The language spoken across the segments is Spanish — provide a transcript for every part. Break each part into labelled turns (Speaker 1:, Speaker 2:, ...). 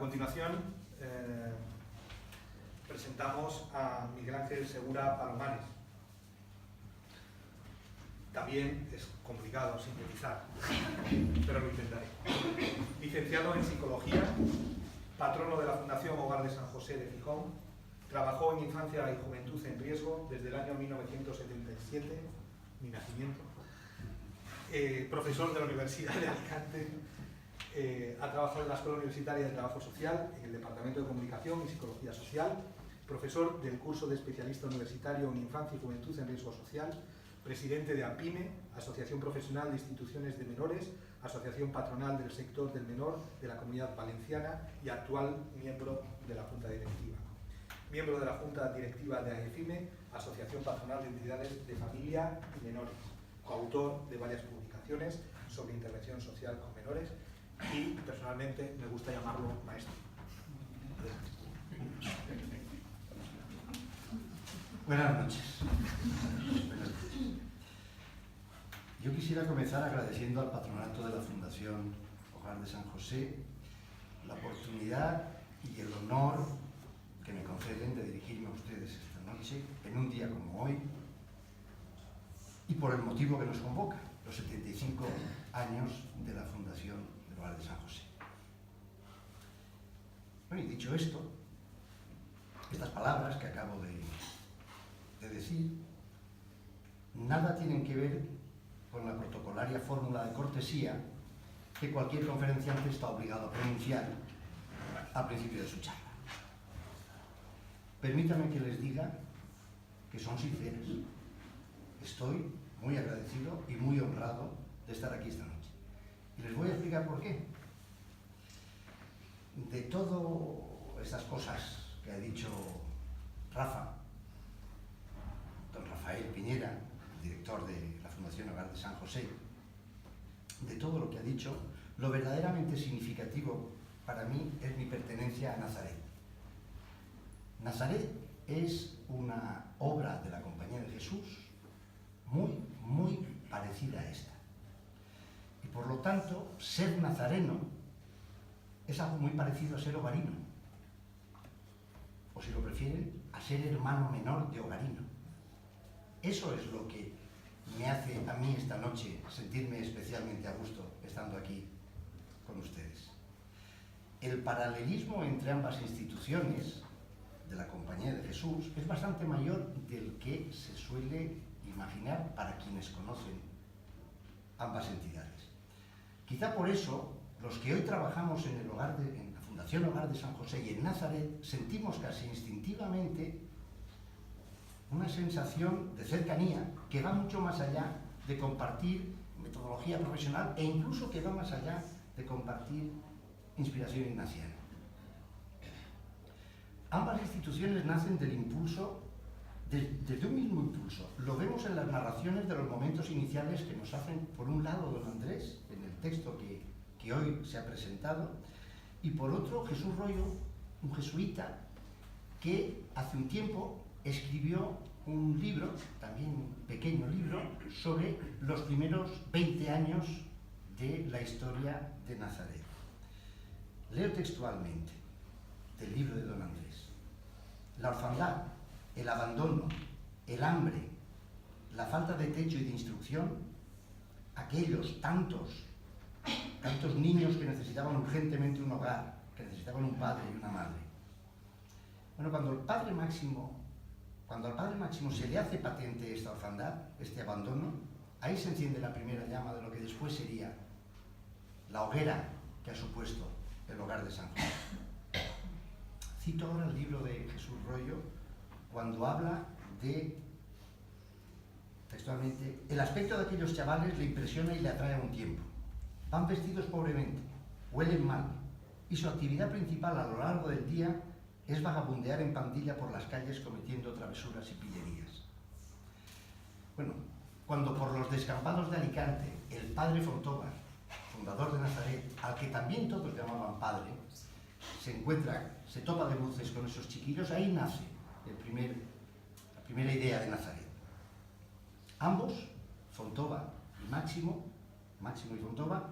Speaker 1: continuación, presentamos a Miguel Ángel Segura Palomares. También es complicado sintetizar, pero lo intentaré. Licenciado en Psicología, patrono de la Fundación Hogar de San José de Gijón, trabajó en Infancia y Juventud en Riesgo desde el año 1977, mi nacimiento. Profesor de la Universidad de Alicante, ha trabajado en la Escuela Universitaria de Trabajo Social, en el Departamento de Comunicación y Psicología Social, profesor del curso de especialista universitario en Infancia y Juventud en Riesgo Social, presidente de APIME, Asociación Profesional de Instituciones de Menores, Asociación Patronal del Sector del Menor de la Comunidad Valenciana y actual miembro de la Junta Directiva. Miembro de la Junta Directiva de AEFIME, Asociación Patronal de Entidades de Familia y Menores, coautor de varias publicaciones sobre intervención social con menores y, personalmente, me gusta llamarlo maestro.
Speaker 2: Buenas noches. Yo quisiera comenzar agradeciendo al patronato de la Fundación Hogar de San José la oportunidad y el honor que me conceden de dirigirme a ustedes esta noche, en un día como hoy, y por el motivo que nos convoca, los 75 años de la Fundación del Hogar de San José. Bueno, y dicho esto, estas palabras que acabo de decir, nada tienen que ver con la protocolaria fórmula de cortesía que cualquier conferenciante está obligado a pronunciar al principio de su charla. Permítanme que les diga que son sinceras. Estoy muy agradecido y muy honrado de estar aquí esta noche. Y les voy a explicar por qué. De todas estas cosas que ha dicho Rafa, don Rafael Piñera, director de la Fundación Hogar de San José, de todo lo que ha dicho, lo verdaderamente significativo para mí es mi pertenencia a Nazaret. Nazaret es una obra de la Compañía de Jesús muy parecida a esta. Y por lo tanto, ser nazareno es algo muy parecido a ser hogarino. O si lo prefieren, a ser hermano menor de hogarino. Eso es lo que me hace a mí esta noche sentirme especialmente a gusto estando aquí con ustedes. El paralelismo entre ambas instituciones de la Compañía de Jesús es bastante mayor del que se suele imaginar para quienes conocen ambas entidades. Quizá por eso, los que hoy trabajamos en la Fundación Hogar de San José y en Nazaret, sentimos casi instintivamente una sensación de cercanía que va mucho más allá de compartir metodología profesional e incluso que va más allá de compartir inspiración ignaciana. Ambas instituciones nacen del impulso, desde un mismo impulso. Lo vemos en las narraciones de los momentos iniciales que nos hacen, por un lado, don Andrés, en el texto que hoy se ha presentado, y por otro, Jesús Royo, un jesuita, que hace un tiempo escribió un libro, también un pequeño libro, sobre los primeros 20 años de la historia de Nazaret. Leo textualmente del libro de don Andrés. La orfandad, el abandono, el hambre, la falta de techo y de instrucción, aquellos tantos niños que necesitaban urgentemente un hogar, que necesitaban un padre y una madre. Bueno, cuando al Padre Máximo se le hace patente esta orfandad, este abandono, ahí se enciende la primera llama de lo que después sería la hoguera que ha supuesto el Hogar de San José. Cito ahora el libro de Jesús Royo cuando habla de, textualmente, el aspecto de aquellos chavales le impresiona y le atrae a un tiempo. Van vestidos pobremente, huelen mal, y su actividad principal a lo largo del día es vagabundear en pandilla por las calles cometiendo travesuras y pillerías. Bueno, cuando por los descampados de Alicante el padre Fontova, fundador de Nazaret, al que también todos llamaban padre, se topa de bruces con esos chiquillos, ahí nace la primera idea de Nazaret. Ambos, Fontova y Máximo y Fontova,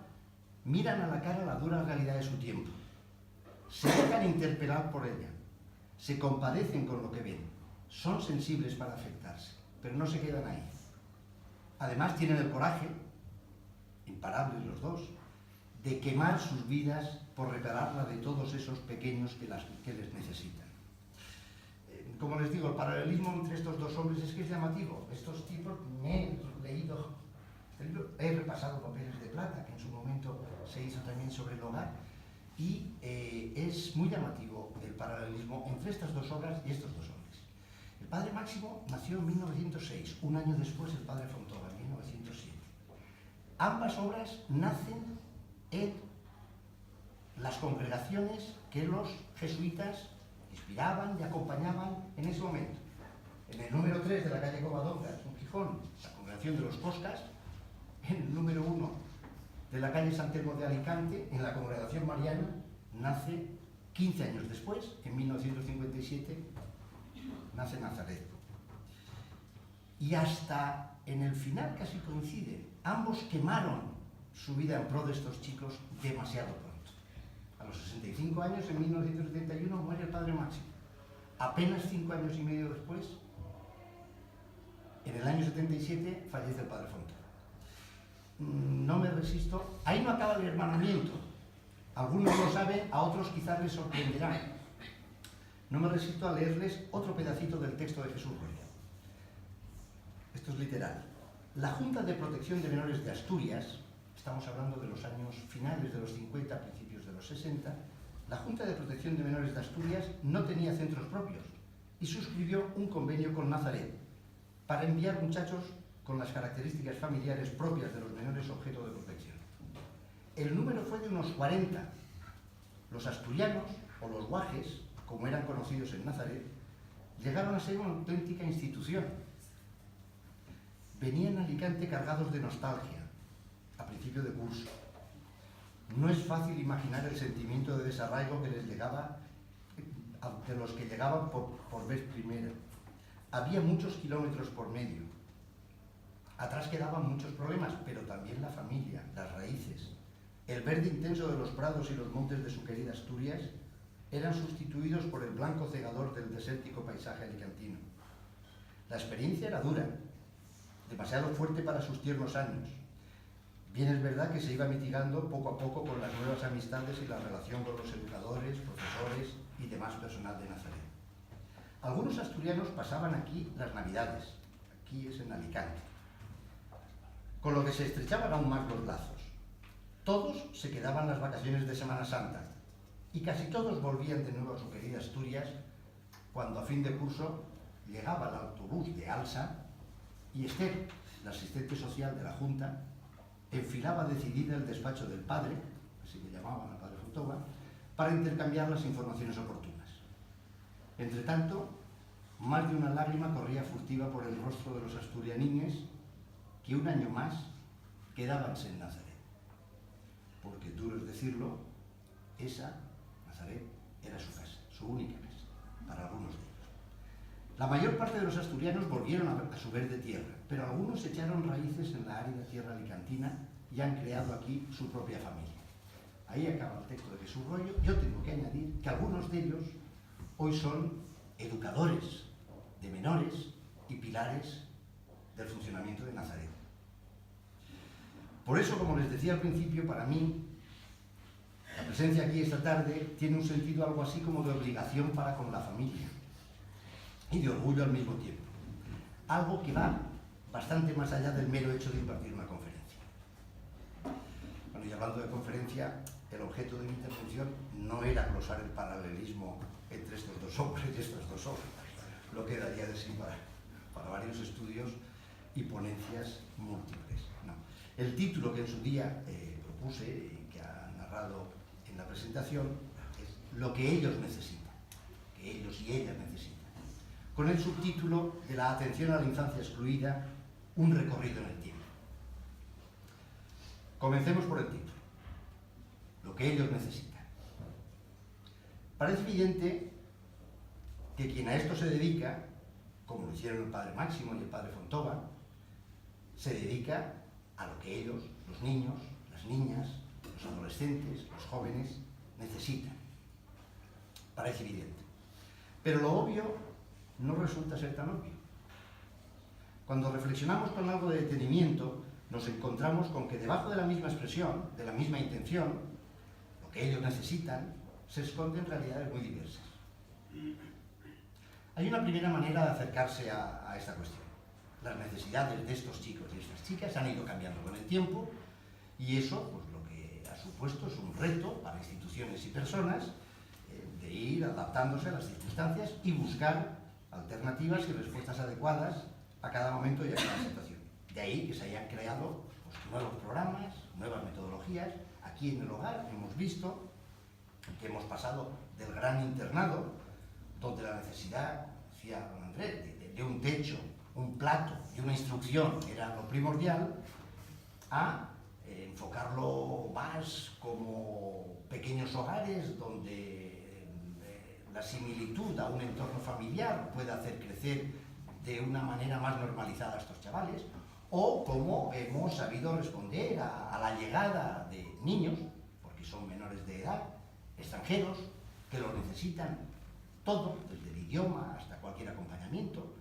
Speaker 2: miran a la cara la dura realidad de su tiempo se dejan interpelar por ella, se compadecen con lo que ven, son sensibles para afectarse, pero no se quedan ahí. Además tienen el coraje, imparables los dos, de quemar sus vidas por repararla de todos esos pequeños que les necesitan. Como les digo, el paralelismo entre estos dos hombres es que es llamativo. Estos tipos, me he leído, he repasado Papeles de Plata, que en su momento se hizo también sobre el hogar, y es muy llamativo el paralelismo entre estas dos obras y estos dos hombres. El padre Máximo nació en 1906, un año después el padre Fontova, en 1907. Ambas obras nacen en las congregaciones que los jesuitas inspiraban y acompañaban en ese momento. En el número 3 de la calle Covadonga, en Gijón, la congregación de los Coscas. En el número 1 de la calle San Telmo de Alicante, en la congregación mariana, nace 15 años después, en 1957, nace Nazaret. Y hasta en el final casi coincide. Ambos quemaron su vida en pro de estos chicos demasiado pronto. A los 65 años, en 1971, muere el padre Máximo. Apenas 5 años y medio después, en el año 77, fallece el padre Fontova. No me resisto. Ahí no acaba el hermanamiento. Algunos lo saben, a otros quizás les sorprenderán. No me resisto a leerles otro pedacito del texto de Jesús Royo. Esto es literal. La Junta de Protección de Menores de Asturias, estamos hablando de los años finales de los 50, principios de los 60, la Junta de Protección de Menores de Asturias no tenía centros propios y suscribió un convenio con Nazaret para enviar muchachos con las características familiares propias de los menores objeto de protección. El número fue de unos 40. Los asturianos, o los guajes, como eran conocidos en Nazaret, llegaron a ser una auténtica institución. Venían a Alicante cargados de nostalgia, a principio de curso. No es fácil imaginar el sentimiento de desarraigo que les llegaba, de los que llegaban por vez primera. Había muchos kilómetros por medio. Atrás quedaban muchos problemas, pero también la familia, las raíces. El verde intenso de los prados y los montes de su querida Asturias eran sustituidos por el blanco cegador del desértico paisaje alicantino. La experiencia era dura, demasiado fuerte para sus tiernos años. Bien es verdad que se iba mitigando poco a poco con las nuevas amistades y la relación con los educadores, profesores y demás personal de Nazaret. Algunos asturianos pasaban aquí las Navidades, aquí es en Alicante, con lo que se estrechaban aún más los lazos. Todos se quedaban las vacaciones de Semana Santa y casi todos volvían de nuevo a su querida Asturias cuando a fin de curso llegaba el autobús de Alsa y Esther, la asistente social de la Junta, enfilaba decidida el despacho del padre, así le llamaban al padre Fontova, para intercambiar las informaciones oportunas. Entre tanto, más de una lágrima corría furtiva por el rostro de los asturianines que un año más quedábanse en Nazaret. Porque, duro es decirlo, esa, Nazaret, era su casa, su única casa, para algunos de ellos. La mayor parte de los asturianos volvieron a su verde tierra, pero algunos echaron raíces en la árida tierra alicantina y han creado aquí su propia familia. Ahí acaba el texto de Jesús Royo. Yo tengo que añadir que algunos de ellos hoy son educadores de menores y pilares del funcionamiento de Nazaret. Por eso, como les decía al principio, para mí, la presencia aquí esta tarde tiene un sentido algo así como de obligación para con la familia y de orgullo al mismo tiempo. Algo que va bastante más allá del mero hecho de impartir una conferencia. Bueno, y hablando de conferencia, el objeto de mi intervención no era glosar el paralelismo entre estos dos hombres y estas dos obras, lo que daría de sí para varios estudios y ponencias múltiples. No. El título que en su día propuse y que ha narrado en la presentación es Lo que ellos necesitan, que ellos y ellas necesitan, con el subtítulo de la atención a la infancia excluida, un recorrido en el tiempo. Comencemos por el título, lo que ellos necesitan. Parece evidente que quien a esto se dedica, como lo hicieron el padre Máximo y el padre Fontova, se dedica a lo que ellos, los niños, las niñas, los adolescentes, los jóvenes, necesitan. parece evidente. Pero lo obvio no resulta ser tan obvio. Cuando reflexionamos con algo de detenimiento, nos encontramos con que debajo de la misma expresión, de la misma intención, lo que ellos necesitan, se esconden realidades muy diversas. Hay una primera manera de acercarse a esta cuestión. Las necesidades de estos chicos y estas chicas han ido cambiando con el tiempo y eso, pues lo que ha supuesto es un reto para instituciones y personas de ir adaptándose a las circunstancias y buscar alternativas y respuestas adecuadas a cada momento y a cada situación. De ahí que se hayan creado pues, nuevos programas, nuevas metodologías. Aquí en el hogar hemos visto que hemos pasado del gran internado, donde la necesidad, decía don Andrés, de un techo, un plato y una instrucción era lo primordial, a enfocarlo más como pequeños hogares donde la similitud a un entorno familiar puede hacer crecer de una manera más normalizada a estos chavales, o como hemos sabido responder a la llegada de niños, porque son menores de edad, extranjeros, que lo necesitan todo, desde el idioma hasta cualquier acompañamiento,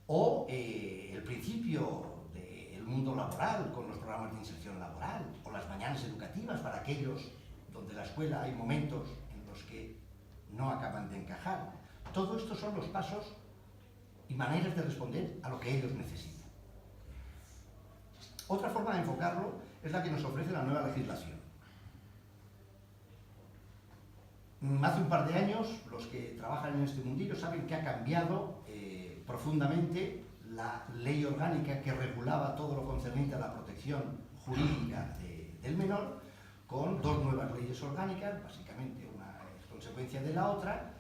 Speaker 2: o el principio del mundo laboral con los programas de inserción laboral, o las mañanas educativas para aquellos donde la escuela hay momentos en los que no acaban de encajar. Todo esto son los pasos y maneras de responder a lo que ellos necesitan. Otra forma de enfocarlo es la que nos ofrece la nueva legislación. Hace un par de años, los que trabajan en este mundillo saben que ha cambiado profundamente la ley orgánica que regulaba todo lo concerniente a la protección jurídica del menor, con dos nuevas leyes orgánicas, básicamente una es consecuencia de la otra,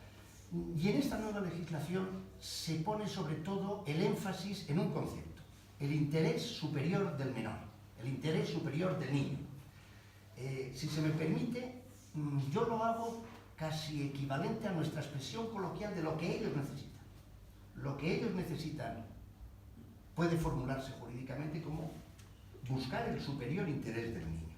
Speaker 2: y en esta nueva legislación se pone sobre todo el énfasis en un concepto: el interés superior del menor, el interés superior del niño. Si se me permite, yo lo hago casi equivalente a nuestra expresión coloquial de lo que ellos necesitan. Lo que ellos necesitan puede formularse jurídicamente como buscar el superior interés del niño.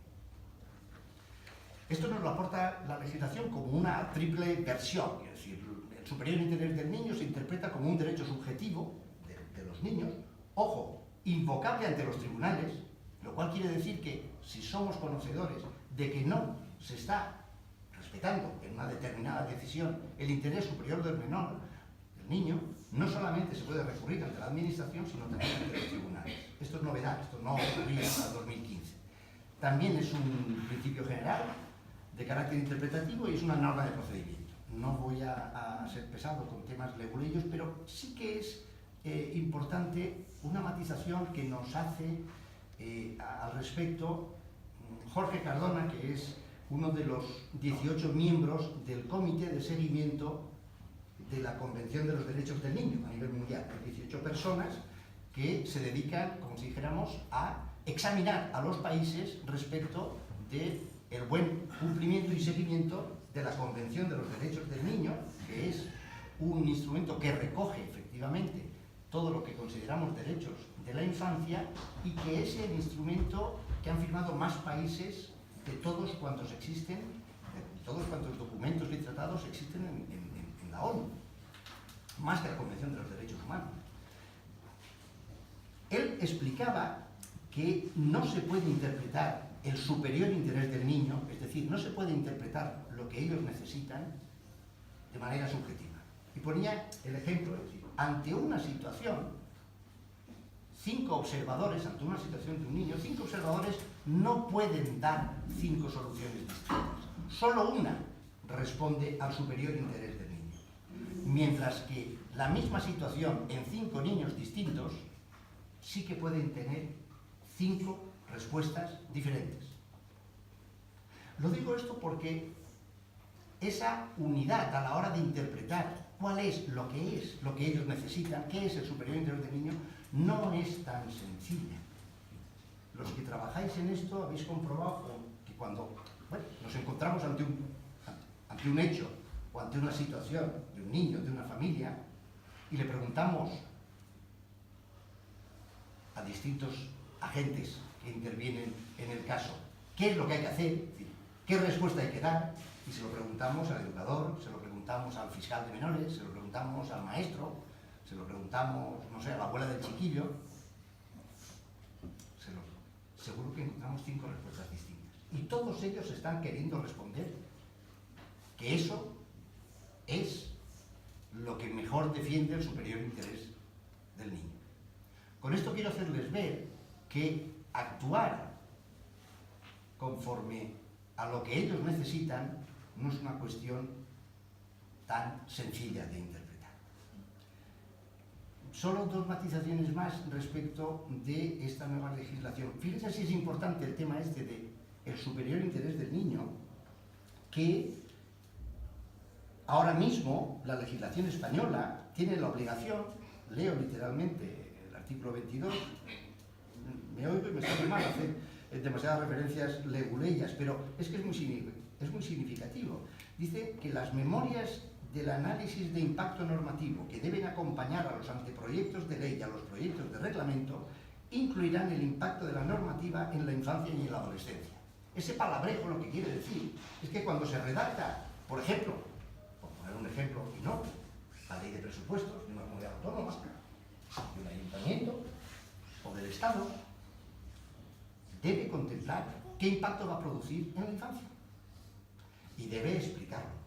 Speaker 2: Esto nos lo aporta la legislación como una triple versión, es decir, el superior interés del niño se interpreta como un derecho subjetivo de los niños, ojo, invocable ante los tribunales, lo cual quiere decir que si somos conocedores de que no se está respetando en una determinada decisión el interés superior del menor, del niño, no solamente se puede recurrir ante la administración, sino también ante los tribunales. Esto es novedad, esto no ocurría hasta el 2015. También es un principio general de carácter interpretativo y es una norma de procedimiento. No voy a ser pesado con temas leguleyos, pero sí que es importante una matización que nos hace al respecto Jorge Cardona, que es uno de los 18 miembros del Comité de Seguimiento de la Convención de los Derechos del Niño a nivel mundial. Hay 18 personas que se dedican, como si dijéramos, a examinar a los países respecto del buen cumplimiento y seguimiento de la Convención de los Derechos del Niño, que es un instrumento que recoge efectivamente todo lo que consideramos derechos de la infancia y que es el instrumento que han firmado más países de todos cuantos existen, de todos cuantos documentos y tratados existen en la ONU, más que la Convención de los Derechos Humanos. Él explicaba que no se puede interpretar el superior interés del niño, es decir, no se puede interpretar lo que ellos necesitan de manera subjetiva. Y ponía el ejemplo, es decir, ante una situación, 5 observadores, ante una situación de un niño, 5 observadores no pueden dar 5 soluciones distintas. Solo una responde al superior interés del niño. Mientras que la misma situación en 5 niños distintos sí que pueden tener 5 respuestas diferentes. Lo digo esto porque esa unidad a la hora de interpretar cuál es lo que ellos necesitan, qué es el superior interés del niño, no es tan sencilla. Los que trabajáis en esto habéis comprobado que cuando nos encontramos ante un hecho o ante una situación de un niño, de una familia, y le preguntamos a distintos agentes que intervienen en el caso qué es lo que hay que hacer, es decir, qué respuesta hay que dar, Y se lo preguntamos al educador, se lo preguntamos al fiscal de menores, se lo preguntamos al maestro, se lo preguntamos, no sé, a la abuela del chiquillo. Seguro que encontramos 5 respuestas distintas. Y todos ellos están queriendo responder que eso es lo que mejor defiende el superior interés del niño. Con esto quiero hacerles ver que actuar conforme a lo que ellos necesitan no es una cuestión tan sencilla de interpretar. Solo 2 matizaciones más respecto de esta nueva legislación. Fíjense si es importante el tema este de el superior interés del niño, que ahora mismo la legislación española tiene la obligación, leo literalmente el artículo 22, me oigo y me sale mal hacer demasiadas referencias leguleyas, pero es que es muy significativo. Dice que las memorias del análisis de impacto normativo que deben acompañar a los anteproyectos de ley y a los proyectos de reglamento incluirán el impacto de la normativa en la infancia y en la adolescencia. Ese palabrejo lo que quiere decir es que cuando se redacta, por ejemplo, por poner un ejemplo, y no, la ley de presupuestos de una comunidad autónoma, de un ayuntamiento o del Estado, debe contemplar qué impacto va a producir en la infancia y debe explicarlo.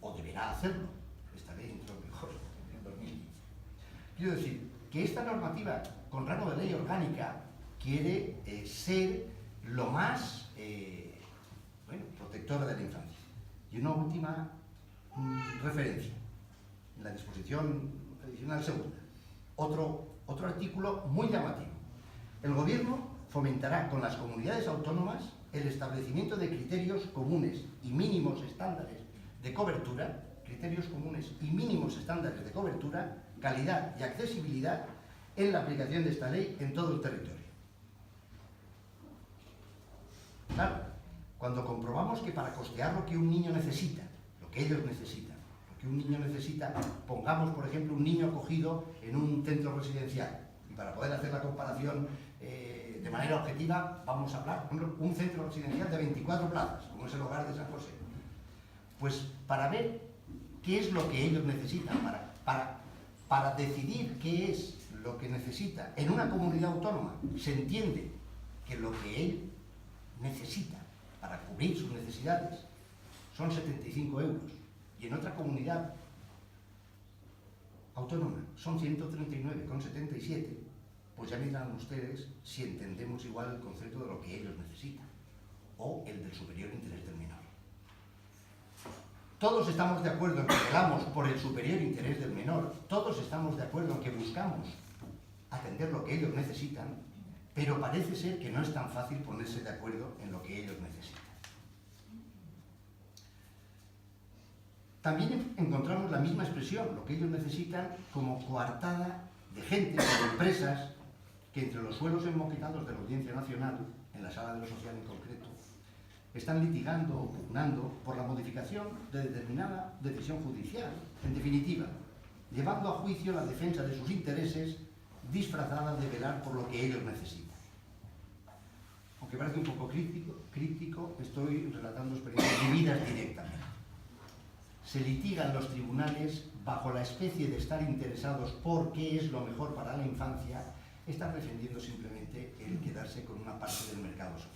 Speaker 2: O deberá hacerlo. Esta ley entró en vigor en 2015. Quiero decir que esta normativa con rango de ley orgánica quiere ser lo más protectora de la infancia. Y una última referencia, en la disposición adicional segunda. Otro artículo muy llamativo. El Gobierno fomentará con las comunidades autónomas el establecimiento de criterios comunes y mínimos estándares de cobertura, calidad y accesibilidad en la aplicación de esta ley en todo el territorio. Claro, cuando comprobamos que para costear lo que un niño necesita, lo que ellos necesitan, lo que un niño necesita, pongamos, por ejemplo, un niño acogido en un centro residencial, y para poder hacer la comparación de manera objetiva, vamos a hablar, por ejemplo, un centro residencial de 24 plazas, como es el Hogar de San José. Pues para ver qué es lo que ellos necesitan, para decidir qué es lo que necesita en una comunidad autónoma, se entiende que lo que él necesita para cubrir sus necesidades son 75 euros y en otra comunidad autónoma son 139,77, pues ya miran ustedes si entendemos igual el concepto de lo que ellos necesitan o el del superior interés del menor. Todos estamos de acuerdo en que velamos por el superior interés del menor, todos estamos de acuerdo en que buscamos atender lo que ellos necesitan, pero parece ser que no es tan fácil ponerse de acuerdo en lo que ellos necesitan. También encontramos la misma expresión, lo que ellos necesitan, como coartada de gente, de empresas, que entre los suelos enmoquetados de la Audiencia Nacional, en la Sala de lo Social en concreto, están litigando o pugnando por la modificación de determinada decisión judicial. En definitiva, llevando a juicio la defensa de sus intereses disfrazada de velar por lo que ellos necesitan. Aunque parece un poco crítico, estoy relatando experiencias vividas directamente. Se litiga en los tribunales bajo la especie de estar interesados por qué es lo mejor para la infancia, están defendiendo simplemente el quedarse con una parte del mercado social.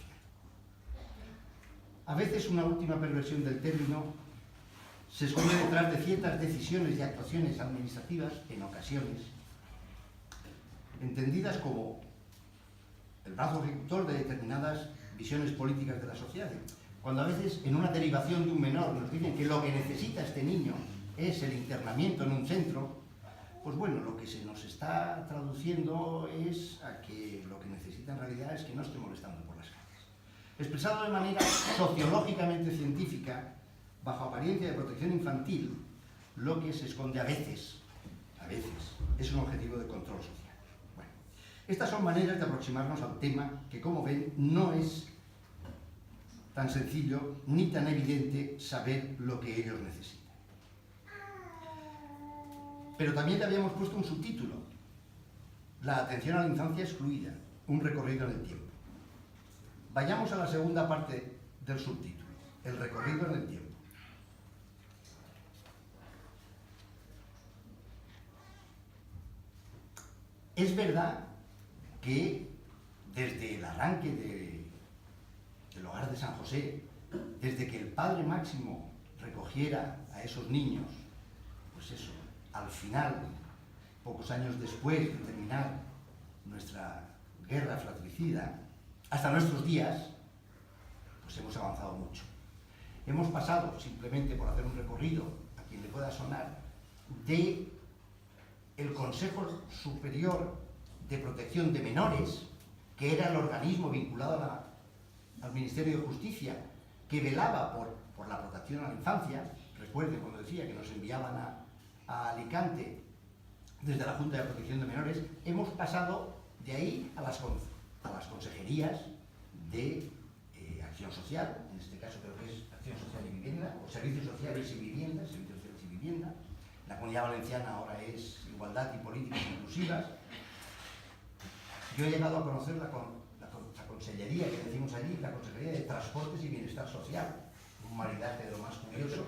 Speaker 2: A veces una última perversión del término se esconde detrás de ciertas decisiones y actuaciones administrativas, en ocasiones, entendidas como el brazo ejecutor de determinadas visiones políticas de la sociedad. Cuando a veces en una derivación de un menor nos dicen que lo que necesita este niño es el internamiento en un centro, pues bueno, lo que se nos está traduciendo es a que lo que necesita en realidad es que no esté molestando por las calles. Expresado de manera sociológicamente científica, bajo apariencia de protección infantil, lo que se esconde a veces, es un objetivo de control social. Bueno, estas son maneras de aproximarnos al tema que, como ven, no es tan sencillo ni tan evidente saber lo que ellos necesitan. Pero también le habíamos puesto un subtítulo: la atención a la infancia excluida, un recorrido en el tiempo. Vayamos a la segunda parte del subtítulo. el recorrido en el tiempo. Es verdad que desde el arranque del hogar de San José, desde que el Padre Máximo recogiera a esos niños, pues eso, al final, pocos años después de terminar nuestra guerra fratricida, hasta nuestros días, pues hemos avanzado mucho. Hemos pasado, simplemente por hacer un recorrido, a quien le pueda sonar, de el Consejo Superior de Protección de Menores, que era el organismo vinculado al Ministerio de Justicia, que velaba por la protección a la infancia. Recuerden cuando decía que nos enviaban a Alicante desde la Junta de Protección de Menores. Hemos pasado de ahí a las consejerías de Acción Social, en este caso creo que es Acción Social y Vivienda, o Servicios Sociales y Vivienda, Servicios Sociales y Vivienda. La Comunidad Valenciana ahora es Igualdad y Políticas Inclusivas. Yo he llegado a conocer la consellería que decimos allí, la Consejería de Transportes y Bienestar Social, un maridaje de lo más curioso,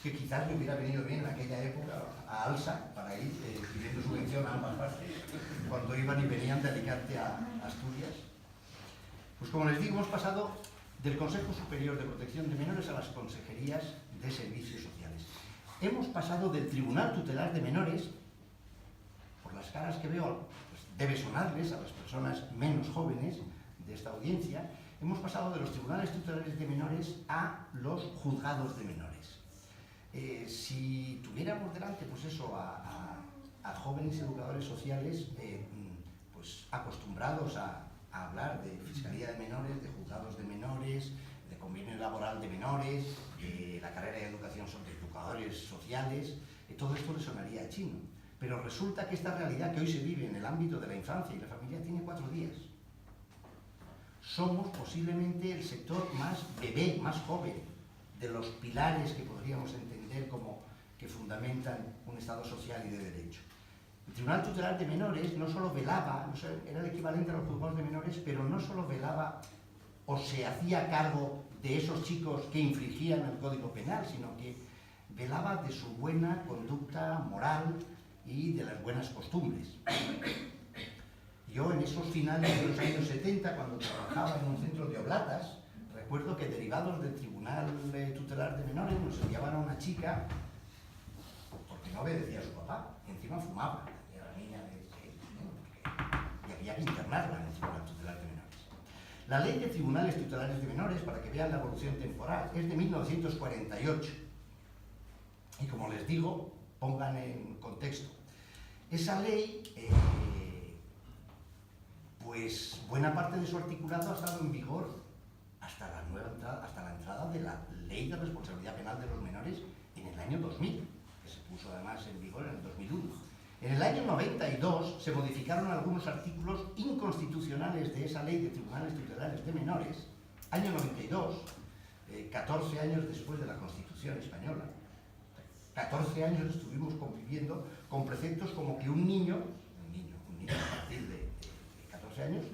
Speaker 2: que quizás me hubiera venido bien en aquella época a Alsa para ir pidiendo subvención a ambas partes, cuando iban y venían de Alicante a Asturias. Pues como les digo, hemos pasado del Consejo Superior de Protección de Menores a las consejerías de Servicios Sociales. Hemos pasado del Tribunal Tutelar de Menores, por las caras que veo, pues debe sonarles a las personas menos jóvenes de esta audiencia, hemos pasado de los tribunales tutelares de menores a los juzgados de menores. Si tuviéramos delante, pues eso, a jóvenes educadores sociales, pues acostumbrados a hablar de Fiscalía de Menores, de juzgados de menores, de convenio laboral de menores, de la carrera de educación sobre educadores sociales, todo esto le sonaría a chino. Pero resulta que esta realidad que hoy se vive en el ámbito de la infancia y la familia tiene 4 días. Somos posiblemente el sector más bebé, más joven, de los pilares que podríamos entender como que fundamentan un Estado social y de derecho. El Tribunal Tutelar de Menores no solo velaba, era el equivalente a los juzgados de menores, pero no solo velaba o se hacía cargo de esos chicos que infringían el Código Penal, sino que velaba de su buena conducta moral y de las buenas costumbres. Yo en esos finales de los años 70, cuando trabajaba en un centro de oblatas, recuerdo que derivados del Tribunal Tutelar de Menores nos enviaban a una chica porque no obedecía a su papá, y encima fumaba. Era la niña y había que internarla en el Tribunal Tutelar de Menores. La Ley de Tribunales Tutelares de Menores, para que vean la evolución temporal, es de 1948. Y como les digo, pongan en contexto. Esa ley, pues buena parte de su articulado ha estado en vigor hasta la entrada de la Ley de Responsabilidad Penal de los Menores en el año 2000, que se puso además en vigor en el 2001. En el año 92 se modificaron algunos artículos inconstitucionales de esa Ley de Tribunales Tutelares de Menores, año 92, 14 años después de la Constitución española. 14 años estuvimos conviviendo con preceptos como que un niño a partir de 14 años,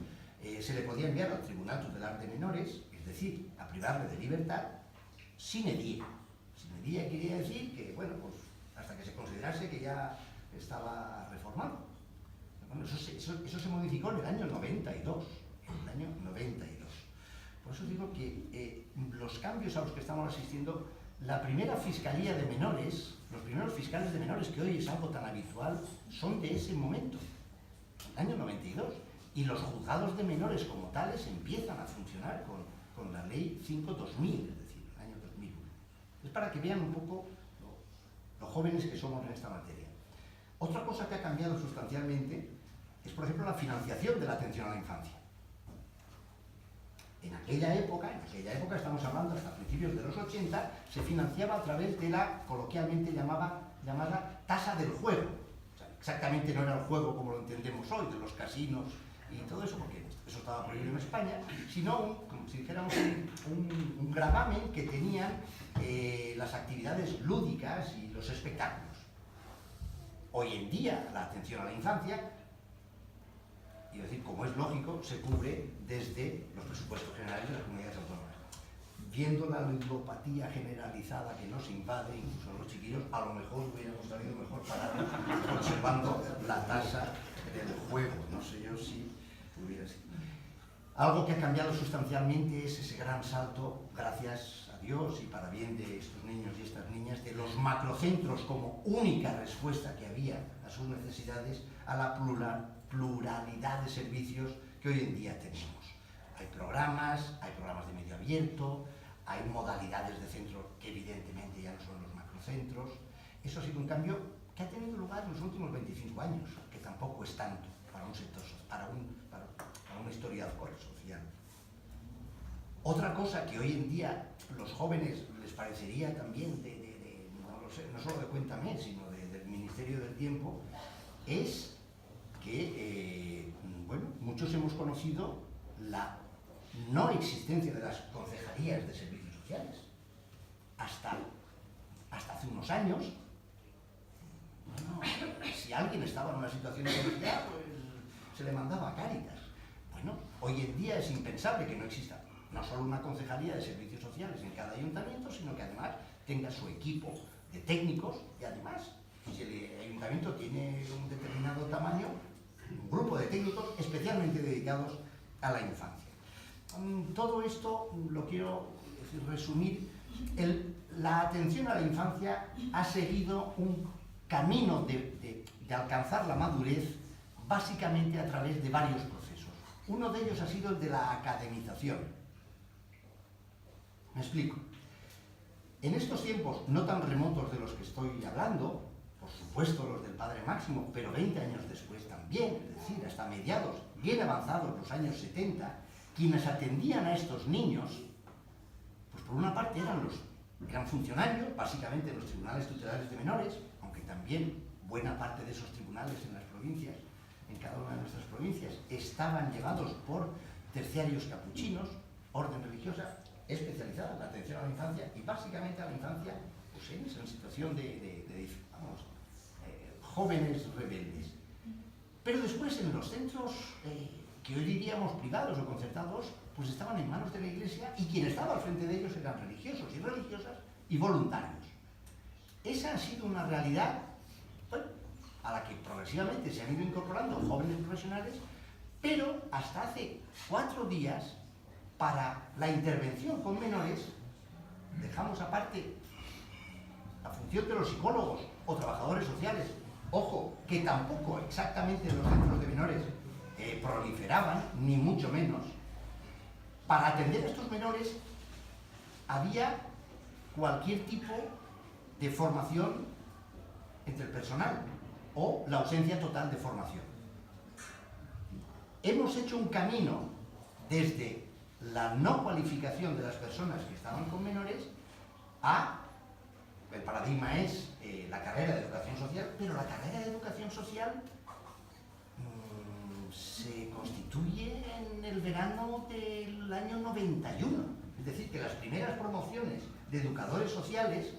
Speaker 2: se le podía enviar al Tribunal Tutelar de Menores, es decir, a privarle de libertad, sine die. Sine die quería decir que, bueno, pues hasta que se considerase que ya estaba reformado. Bueno, eso se modificó en el año 92. En el año 92. Por eso digo que los cambios a los que estamos asistiendo, la primera Fiscalía de Menores, los primeros fiscales de menores, que hoy es algo tan habitual, son de ese momento, el año 92. Y los juzgados de menores como tales empiezan a funcionar con la Ley 5-2000, es decir, el año 2001. Es para que vean un poco lo jóvenes que somos en esta materia. Otra cosa que ha cambiado sustancialmente es, por ejemplo, la financiación de la atención a la infancia. En aquella época, estamos hablando hasta principios de los 80, se financiaba a través de la coloquialmente llamada tasa del juego. O sea, exactamente no era el juego como lo entendemos hoy, de los casinos y todo eso, porque eso estaba prohibido en España, sino como si dijéramos un gravamen que tenían las actividades lúdicas y los espectáculos. Hoy en día la atención a la infancia, y decir, como es lógico, se cubre desde los presupuestos generales de las comunidades autónomas. viendo la ludopatía generalizada que nos invade, incluso los chiquillos, a lo mejor hubiéramos salido mejor parados conservando la tasa del juego. No sé yo si hubiera sido. Algo que ha cambiado sustancialmente es ese gran salto, gracias a Dios y para bien de estos niños y estas niñas, de los macrocentros como única respuesta que había a sus necesidades, a la pluralidad de servicios que hoy en día tenemos. Hay programas de medio abierto, hay modalidades de centro que evidentemente ya no son los macrocentros. Eso ha sido un cambio que ha tenido lugar en los últimos 25 años, que tampoco es tanto para un sector, para un historiador social. Otra cosa que hoy en día los jóvenes les parecería también no lo sé, no solo de Cuéntame, sino del Ministerio del Tiempo, es que bueno, muchos hemos conocido la no existencia de las concejalías de servicios sociales. Hasta hace unos años, bueno, si alguien estaba en una situación de necesidad, pues se le mandaba a Cáritas. Bueno, hoy en día es impensable que no exista no solo una concejalía de servicios sociales en cada ayuntamiento, sino que además tenga su equipo de técnicos y además, si el ayuntamiento tiene un determinado tamaño, un grupo de técnicos especialmente dedicados a la infancia. Todo esto lo quiero resumir. La atención a la infancia ha seguido un camino de alcanzar la madurez básicamente a través de varios procesos. Uno de ellos ha sido el de la academización. Me explico. En estos tiempos no tan remotos de los que estoy hablando, por supuesto los del Padre Máximo, pero 20 años después también, es decir, hasta mediados, bien avanzados los años 70, quienes atendían a estos niños, pues por una parte eran funcionarios, básicamente los tribunales tutelares de menores, aunque también buena parte de esos tribunales en las provincias, en cada una de nuestras provincias, estaban llevados por terciarios capuchinos, orden religiosa, especializada en la atención a la infancia y básicamente a la infancia pues en situación de jóvenes rebeldes. Pero después en los centros que hoy diríamos privados o concertados, pues estaban en manos de la Iglesia y quien estaba al frente de ellos eran religiosos y religiosas y voluntarios. Esa ha sido una realidad, bueno, a la que progresivamente se han ido incorporando jóvenes profesionales, pero hasta hace 4 días, para la intervención con menores, dejamos aparte la función de los psicólogos o trabajadores sociales. Ojo, que tampoco exactamente los centros de menores proliferaban, ni mucho menos. Para atender a estos menores había cualquier tipo de formación entre el personal o la ausencia total de formación. Hemos hecho un camino desde la no cualificación de las personas que estaban con menores el paradigma es la carrera de educación social, pero la carrera de educación social se constituye en el verano del año 91. Es decir, que las primeras promociones de educadores sociales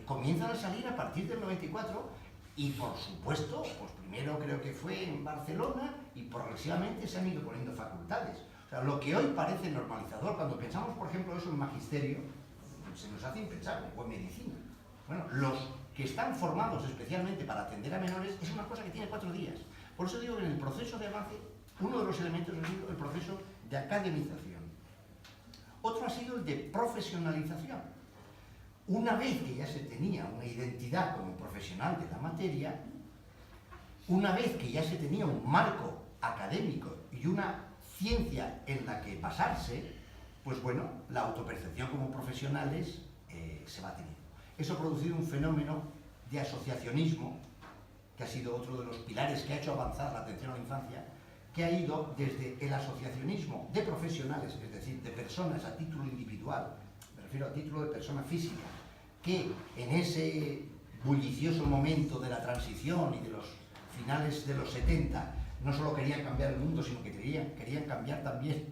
Speaker 2: comienzan a salir a partir del 94 y, por supuesto, pues primero creo que fue en Barcelona y progresivamente se han ido poniendo facultades. O sea, lo que hoy parece normalizador, cuando pensamos, por ejemplo, eso en magisterio, se nos hace impensable, o en medicina. Bueno, los que están formados especialmente para atender a menores es una cosa que tiene 4 días. Por eso digo que en el proceso de avance, uno de los elementos ha sido el proceso de academización. Otro ha sido el de profesionalización. Una vez que ya se tenía una identidad como profesional de la materia, una vez que ya se tenía un marco académico y una ciencia en la que basarse, pues bueno, la autopercepción como profesionales se va teniendo. Eso ha producido un fenómeno de asociacionismo, que ha sido otro de los pilares que ha hecho avanzar la atención a la infancia, que ha ido desde el asociacionismo de profesionales, es decir, de personas a título individual, me refiero a título de persona física, que en ese bullicioso momento de la transición y de los finales de los 70 no solo querían cambiar el mundo, sino que querían cambiar también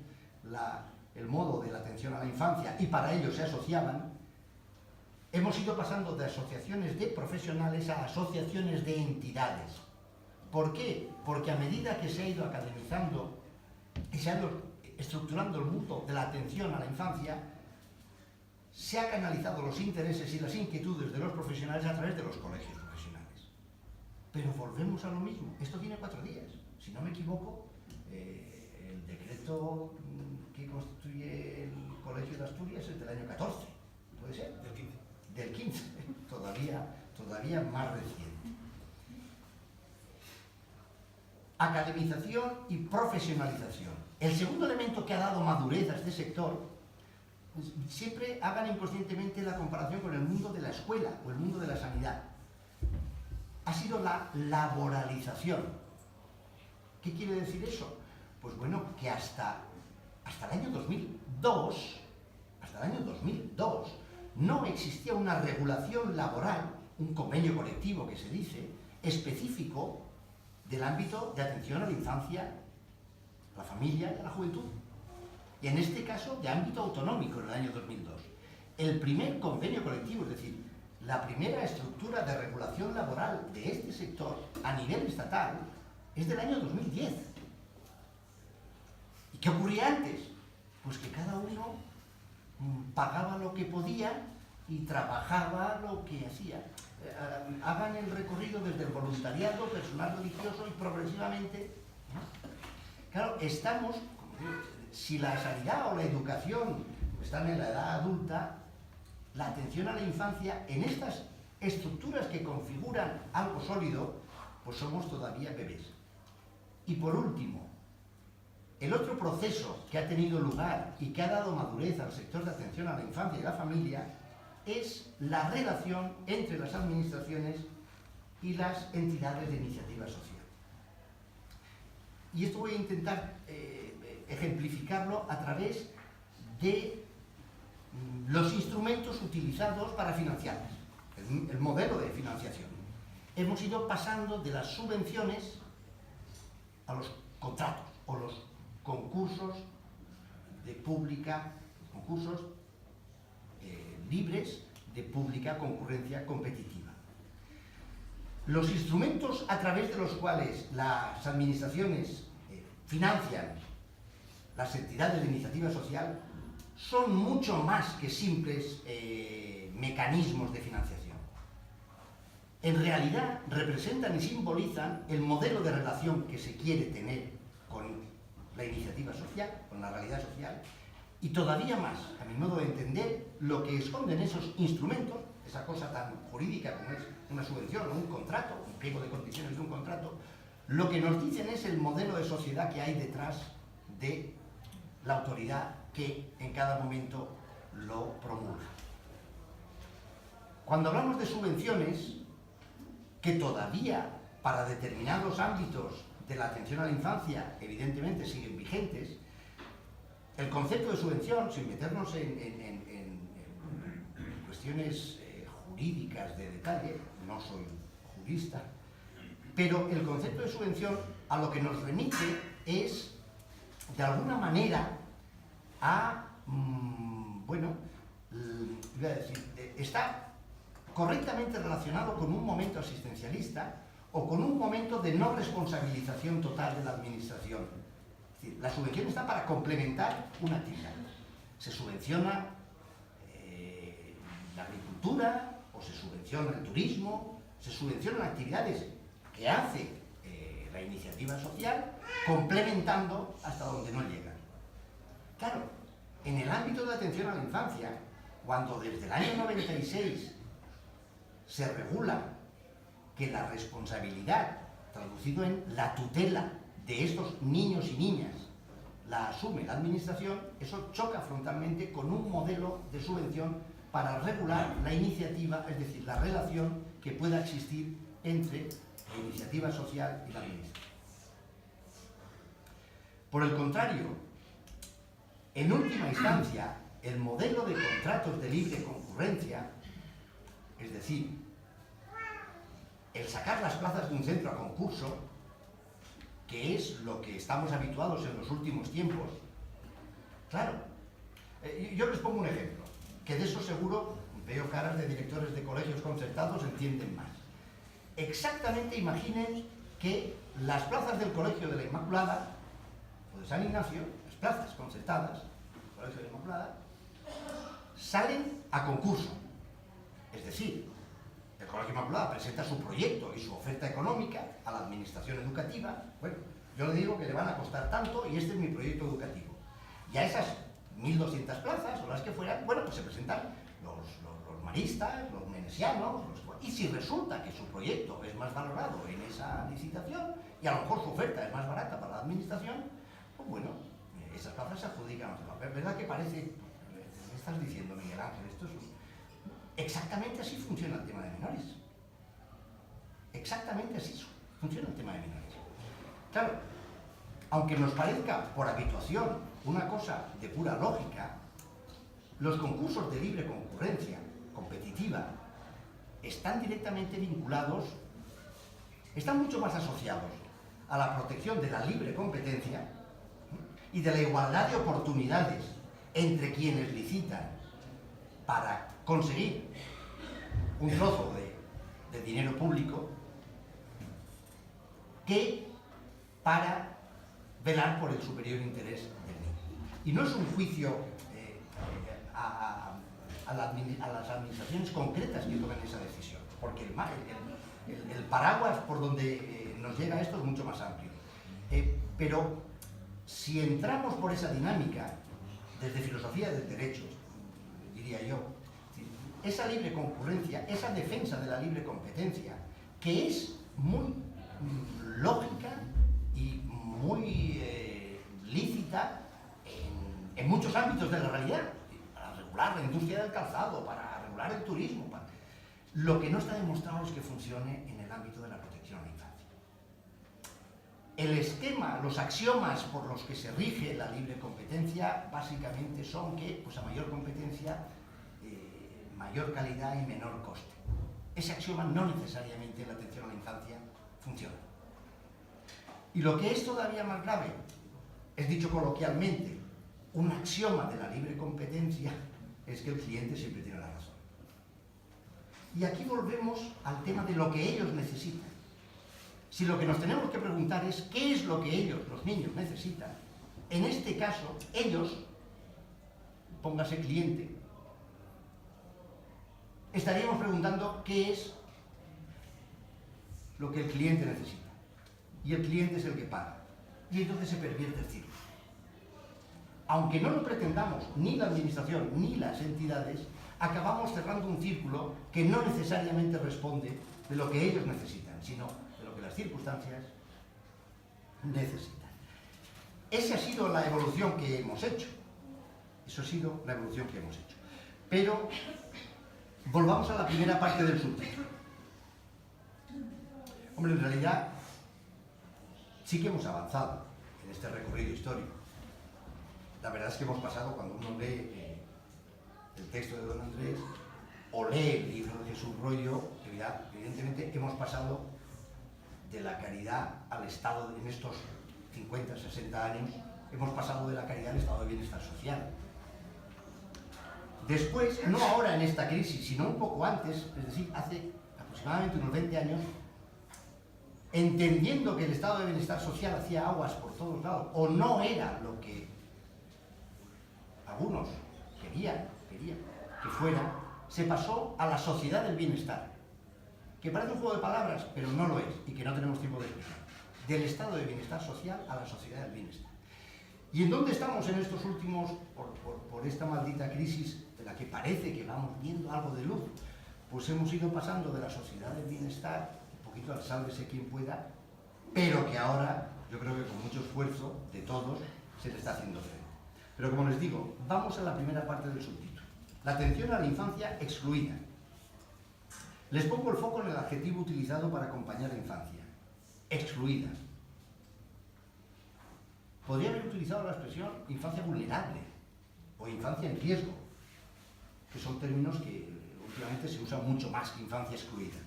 Speaker 2: el modo de la atención a la infancia y para ello se asociaban. Hemos ido pasando de asociaciones de profesionales a asociaciones de entidades. ¿Por qué? Porque a medida que se ha ido academizando y se ha ido estructurando el mundo de la atención a la infancia, se ha canalizado los intereses y las inquietudes de los profesionales a través de los colegios profesionales. Pero volvemos a lo mismo. Esto tiene 4 días. Si no me equivoco, el decreto que constituye el Colegio de Asturias es del año 14. ¿Puede ser?
Speaker 1: Del 15.
Speaker 2: Del 15. Todavía más reciente. Academización y profesionalización. El segundo elemento que ha dado madurez a este sector, siempre hagan inconscientemente la comparación con el mundo de la escuela o el mundo de la sanidad, ha sido la laboralización. ¿Qué quiere decir eso? Pues bueno, que hasta el año 2002, no existía una regulación laboral, un convenio colectivo que se dice, específico del ámbito de atención a la infancia, a la familia y a la juventud. Y en este caso, de ámbito autonómico, en el año 2002. El primer convenio colectivo, es decir, la primera estructura de regulación laboral de este sector a nivel estatal, es del año 2010. ¿Y qué ocurría antes? Pues que cada uno pagaba lo que podía y trabajaba lo que hacía. Hagan el recorrido desde el voluntariado, personal religioso y progresivamente. Claro, estamos, como digo, si la sanidad o la educación están en la edad adulta, la atención a la infancia, en estas estructuras que configuran algo sólido, pues somos todavía bebés. Y por último, el otro proceso que ha tenido lugar y que ha dado madurez al sector de atención a la infancia y la familia es la relación entre las administraciones y las entidades de iniciativa social. Y esto voy a intentar ejemplificarlo a través de los instrumentos utilizados para financiarlas, el modelo de financiación. Hemos ido pasando de las subvenciones a los contratos o los concursos de pública, concursos libres de pública concurrencia competitiva. Los instrumentos a través de los cuales las administraciones financian las entidades de iniciativa social son mucho más que simples mecanismos de financiación. En realidad representan y simbolizan el modelo de relación que se quiere tener con la iniciativa social, con la realidad social, y todavía más, a mi modo de entender, lo que esconden esos instrumentos, esa cosa tan jurídica como es una subvención o un contrato, un pliego de condiciones de un contrato, lo que nos dicen es el modelo de sociedad que hay detrás de la autoridad que en cada momento lo promulga. Cuando hablamos de subvenciones, que todavía para determinados ámbitos de la atención a la infancia evidentemente siguen vigentes, el concepto de subvención, sin meternos en cuestiones jurídicas de detalle, no soy jurista, pero el concepto de subvención a lo que nos remite es, de alguna manera, a, iba a decir, está correctamente relacionado con un momento asistencialista o con un momento de no responsabilización total de la administración. Es decir, la subvención está para complementar una actividad. Se subvenciona la agricultura, o se subvenciona el turismo, se subvencionan actividades que hace la iniciativa social, complementando hasta donde no llegan. Claro, en el ámbito de atención a la infancia, cuando desde el año 96 se regula que la responsabilidad, traducido en la tutela de estos niños y niñas, la asume la administración, eso choca frontalmente con un modelo de subvención para regular la iniciativa, es decir, la relación que pueda existir entre la iniciativa social y la administración. Por el contrario, en última instancia, el modelo de contratos de libre concurrencia, es decir, el sacar las plazas de un centro a concurso, que es lo que estamos habituados en los últimos tiempos, claro, yo les pongo un ejemplo, que de eso seguro veo caras de directores de colegios concertados entienden más. Exactamente imaginen que las plazas del Colegio de la Inmaculada, o de San Ignacio, las plazas concertadas del Colegio de la Inmaculada, salen a concurso. Es decir, el Colegio Inmaculada presenta su proyecto y su oferta económica a la administración educativa. Bueno, yo le digo que le van a costar tanto y este es mi proyecto educativo. Y a esas 1.200 plazas o las que fueran, bueno, pues se presentan los maristas, los menesianos, y si resulta que su proyecto es más valorado en esa licitación y a lo mejor su oferta es más barata para la administración, pues bueno, esas plazas se adjudican. ¿Verdad que parece? ¿Qué estás diciendo, Miguel Ángel? Esto es exactamente así funciona el tema de menores. Exactamente así funciona el tema de menores. Claro, aunque nos parezca por habituación una cosa de pura lógica, los concursos de libre concurrencia competitiva están directamente vinculados, están mucho más asociados a la protección de la libre competencia y de la igualdad de oportunidades entre quienes licitan para conseguir un trozo de dinero público que para velar por el superior interés del niño. Y no es un juicio a las administraciones concretas que tomen esa decisión, porque el paraguas por donde nos llega esto es mucho más amplio. Pero si entramos por esa dinámica, desde filosofía del derecho, diría yo, esa libre concurrencia, esa defensa de la libre competencia, que es muy lógica y muy lícita en muchos ámbitos de la realidad, para regular la industria del calzado, para regular el turismo. Lo que no está demostrado es que funcione en el ámbito de la protección a la infancia. El esquema, los axiomas por los que se rige la libre competencia básicamente son que, pues a mayor competencia, mayor calidad y menor coste. Ese axioma no necesariamente en la atención a la infancia funciona. Y lo que es todavía más grave, es dicho coloquialmente, un axioma de la libre competencia es que el cliente siempre tiene la razón. Y aquí volvemos al tema de lo que ellos necesitan. Si lo que nos tenemos que preguntar es qué es lo que ellos, los niños, necesitan, en este caso, ellos, póngase cliente, estaríamos preguntando qué es lo que el cliente necesita. Y el cliente es el que paga. Y entonces se pervierte el círculo. Aunque no lo pretendamos ni la administración ni las entidades, acabamos cerrando un círculo que no necesariamente responde de lo que ellos necesitan, sino de lo que las circunstancias necesitan. Esa ha sido la evolución que hemos hecho. Eso ha sido la evolución que hemos hecho. Pero volvamos a la primera parte del subtítulo. Hombre, en realidad sí que hemos avanzado en este recorrido histórico. La verdad es que hemos pasado, cuando uno lee el texto de don Andrés o lee el libro de Jesús Royo, evidentemente hemos pasado de la caridad al estado, en estos 50, 60 años, hemos pasado de la caridad al estado de bienestar social. Después, no ahora en esta crisis, sino un poco antes, es decir, hace aproximadamente unos 20 años, entendiendo que el estado de bienestar social hacía aguas por todos lados, o no era lo que algunos querían que fuera, se pasó a la sociedad del bienestar, que parece un juego de palabras, pero no lo es, y que no tenemos tiempo de explicar. Del estado de bienestar social a la sociedad del bienestar. ¿Y en dónde estamos en estos últimos, por esta maldita crisis de la que parece que vamos viendo algo de luz? Pues hemos ido pasando de la sociedad del bienestar un poquito al sálvese quien pueda, pero que ahora, yo creo que con mucho esfuerzo de todos, se le está haciendo frente. Pero como les digo, vamos a la primera parte del subtítulo. La atención a la infancia excluida. Les pongo el foco en el adjetivo utilizado para acompañar a la infancia. Excluida. Podría haber utilizado la expresión infancia vulnerable o infancia en riesgo, que son términos que últimamente se usan mucho más que infancia excluida.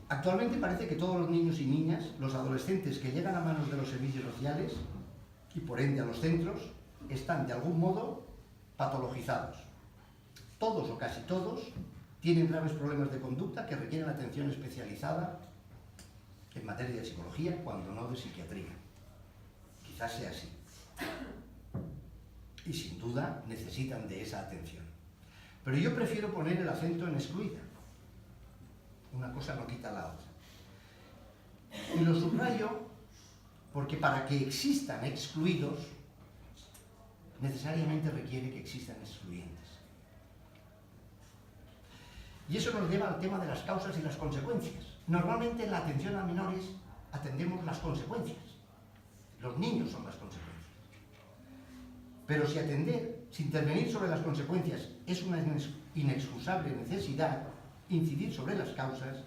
Speaker 2: Actualmente parece que todos los niños y niñas, los adolescentes que llegan a manos de los servicios sociales y por ende a los centros, están de algún modo patologizados. Todos o casi todos tienen graves problemas de conducta que requieren atención especializada en materia de psicología, cuando no de psiquiatría. Quizás sea así. y sin duda necesitan de esa atención. Pero yo prefiero poner el acento en excluida. Una cosa no quita la otra. Y lo subrayo porque para que existan excluidos, necesariamente requiere que existan excluyentes. Y eso nos lleva al tema de las causas y las consecuencias. Normalmente en la atención a menores atendemos las consecuencias. Los niños son las consecuencias. Pero si intervenir sobre las consecuencias es una inexcusable necesidad, incidir sobre las causas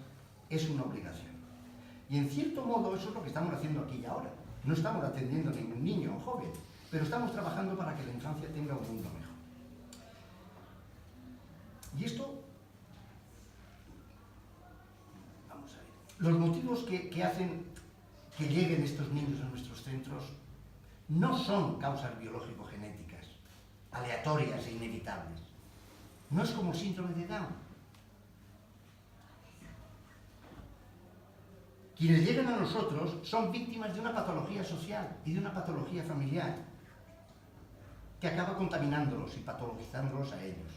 Speaker 2: es una obligación. Y en cierto modo eso es lo que estamos haciendo aquí y ahora. No estamos atendiendo a ningún niño o joven, pero estamos trabajando para que la infancia tenga un mundo mejor. Y esto, vamos a ver, los motivos que hacen que lleguen estos niños a nuestros centros no son causas biológico-genéticas, aleatorias e inevitables. No es como el síndrome de Down. Quienes llegan a nosotros son víctimas de una patología social y de una patología familiar que acaba contaminándolos y patologizándolos a ellos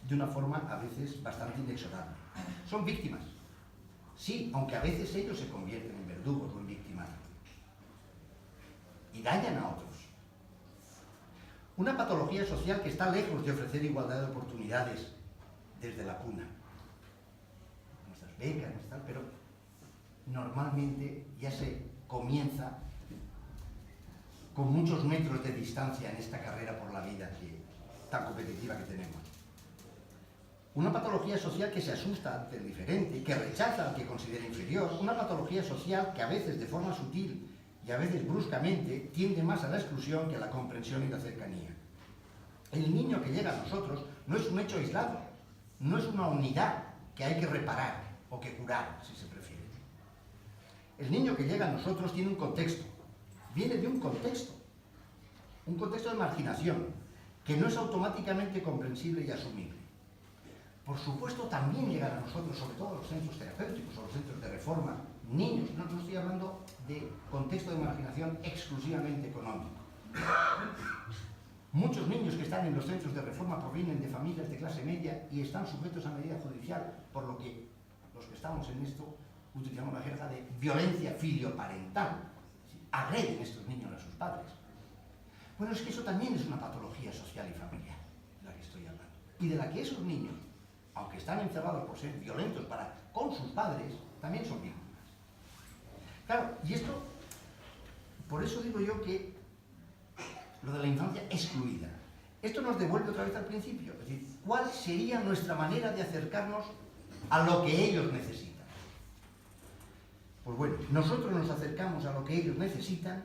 Speaker 2: de una forma a veces bastante inexorable. Son víctimas, sí, aunque a veces ellos se convierten en verdugos o en victimarios y dañan a otros. Una patología social que está lejos de ofrecer igualdad de oportunidades desde la cuna. Nuestras becas, pero normalmente ya se comienza con muchos metros de distancia en esta carrera por la vida tan competitiva que tenemos. Una patología social que se asusta ante el diferente, que rechaza al que considera inferior. Una patología social que a veces de forma sutil y a veces bruscamente tiende más a la exclusión que a la comprensión y la cercanía. El niño que llega a nosotros no es un hecho aislado, no es una unidad que hay que reparar o que curar, si se prefiere. El niño que llega a nosotros tiene un contexto, viene de un contexto de marginación, que no es automáticamente comprensible y asumible. Por supuesto, también llegan a nosotros, sobre todo a los centros terapéuticos o los centros de reforma, niños, no estoy hablando de contexto de marginación exclusivamente económico. Muchos niños que están en los centros de reforma provienen de familias de clase media y están sujetos a medida judicial, por lo que los que estamos en esto utilizamos la jerga de violencia filioparental. Agreden estos niños a sus padres. Bueno, es que eso también es una patología social y familiar, de la que estoy hablando. Y de la que esos niños, aunque están encerrados por ser violentos con sus padres, también son víctimas. Claro, y esto, por eso digo yo que lo de la infancia excluida. Esto nos devuelve otra vez al principio. Es decir, ¿cuál sería nuestra manera de acercarnos a lo que ellos necesitan? Pues bueno, nosotros nos acercamos a lo que ellos necesitan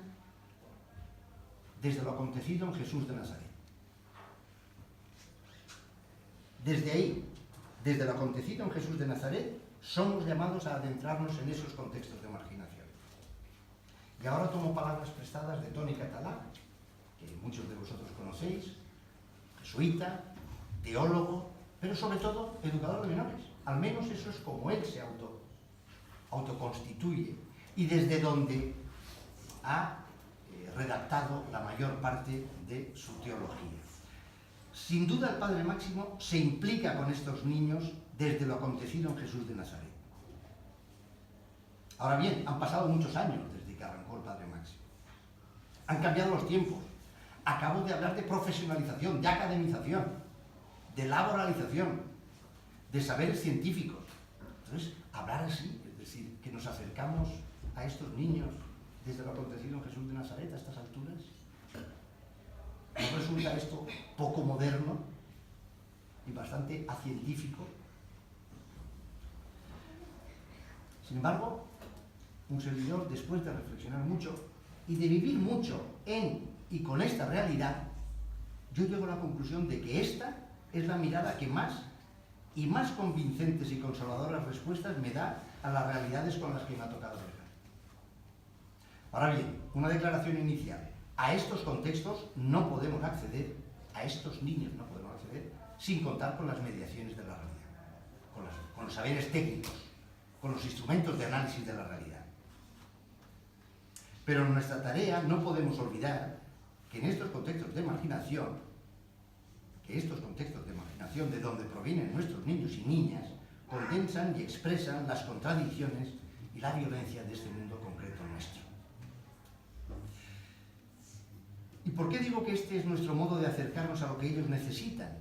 Speaker 2: desde lo acontecido en Jesús de Nazaret. Desde ahí, desde lo acontecido en Jesús de Nazaret, somos llamados a adentrarnos en esos contextos de marginación. Y ahora tomo palabras prestadas de Toni Català, que muchos de vosotros conocéis, jesuita, teólogo, pero sobre todo educador de menores. Al menos eso es como él se autoconstituye y desde donde ha redactado la mayor parte de su teología. Sin duda el Padre Máximo se implica con estos niños desde lo acontecido en Jesús de Nazaret. Ahora bien, han pasado muchos años desde que arrancó el Padre Máximo. Han cambiado los tiempos. Acabo de hablar de profesionalización, de academización, de laboralización, de saberes científicos. Entonces, hablar así, es decir, que nos acercamos a estos niños desde lo acontecido en Jesús de Nazaret a estas alturas, ¿no resulta esto poco moderno y bastante acientífico? Sin embargo, un servidor, después de reflexionar mucho y de vivir mucho en y con esta realidad, yo llego a la conclusión de que esta es la mirada que más y más convincentes y consoladoras respuestas me da a las realidades con las que me ha tocado ver. Ahora bien, una declaración inicial. A estos contextos no podemos acceder, a estos niños no podemos acceder, sin contar con las mediaciones de la realidad, con los saberes técnicos, con los instrumentos de análisis de la realidad. Pero en nuestra tarea no podemos olvidar que en estos contextos de marginación, de donde provienen nuestros niños y niñas, condensan y expresan las contradicciones y la violencia de este mundo concreto nuestro. ¿Y por qué digo que este es nuestro modo de acercarnos a lo que ellos necesitan?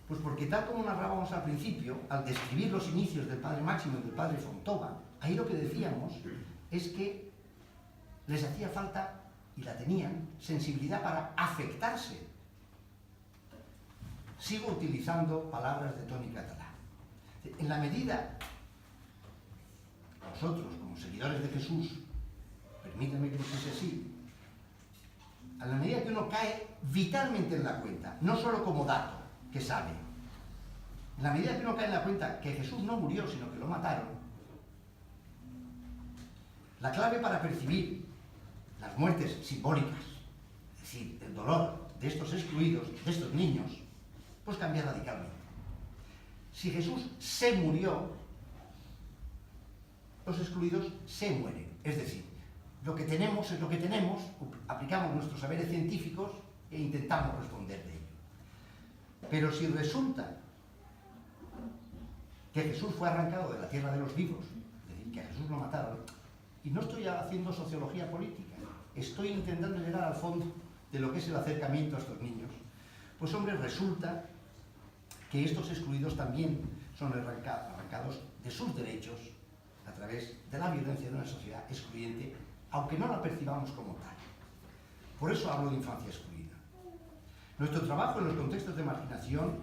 Speaker 2: Pues porque, tal como narrábamos al principio, al describir los inicios del padre Máximo y del padre Fontova, ahí lo que decíamos es que les hacía falta, y la tenían, sensibilidad para afectarse. Sigo utilizando palabras de Toni Català. En la medida, nosotros como seguidores de Jesús, permítanme que lo puse así, a la medida que uno cae vitalmente en la cuenta, no solo como dato que sabe, en la medida que uno cae en la cuenta que Jesús no murió, sino que lo mataron, la clave para percibir las muertes simbólicas, es decir, el dolor de estos excluidos, de estos niños, pues cambia radicalmente. Si Jesús se murió, los excluidos se mueren. Es decir, lo que tenemos es lo que tenemos, aplicamos nuestros saberes científicos e intentamos responder de ello. Pero si resulta que Jesús fue arrancado de la tierra de los vivos, es decir, que a Jesús lo mataron, y no estoy haciendo sociología política, estoy intentando llegar al fondo de lo que es el acercamiento a estos niños, pues hombre, resulta que estos excluidos también son arrancados de sus derechos a través de la violencia de una sociedad excluyente, aunque no la percibamos como tal. Por eso hablo de infancia excluida. Nuestro trabajo en los contextos de marginación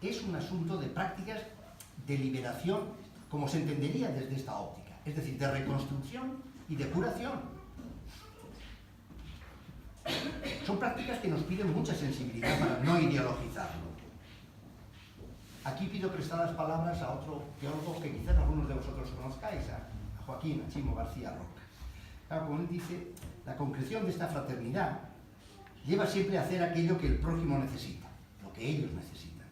Speaker 2: es un asunto de prácticas de liberación, como se entendería desde esta óptica, es decir, de reconstrucción y de curación. Son prácticas que nos piden mucha sensibilidad para no ideologizarlo. Aquí pido prestadas palabras a otro teólogo que quizás algunos de vosotros conozcáis, a Joaquín, a Chimo García Roca. Claro, como él dice, la concreción de esta fraternidad lleva siempre a hacer aquello que el prójimo necesita, lo que ellos necesitan.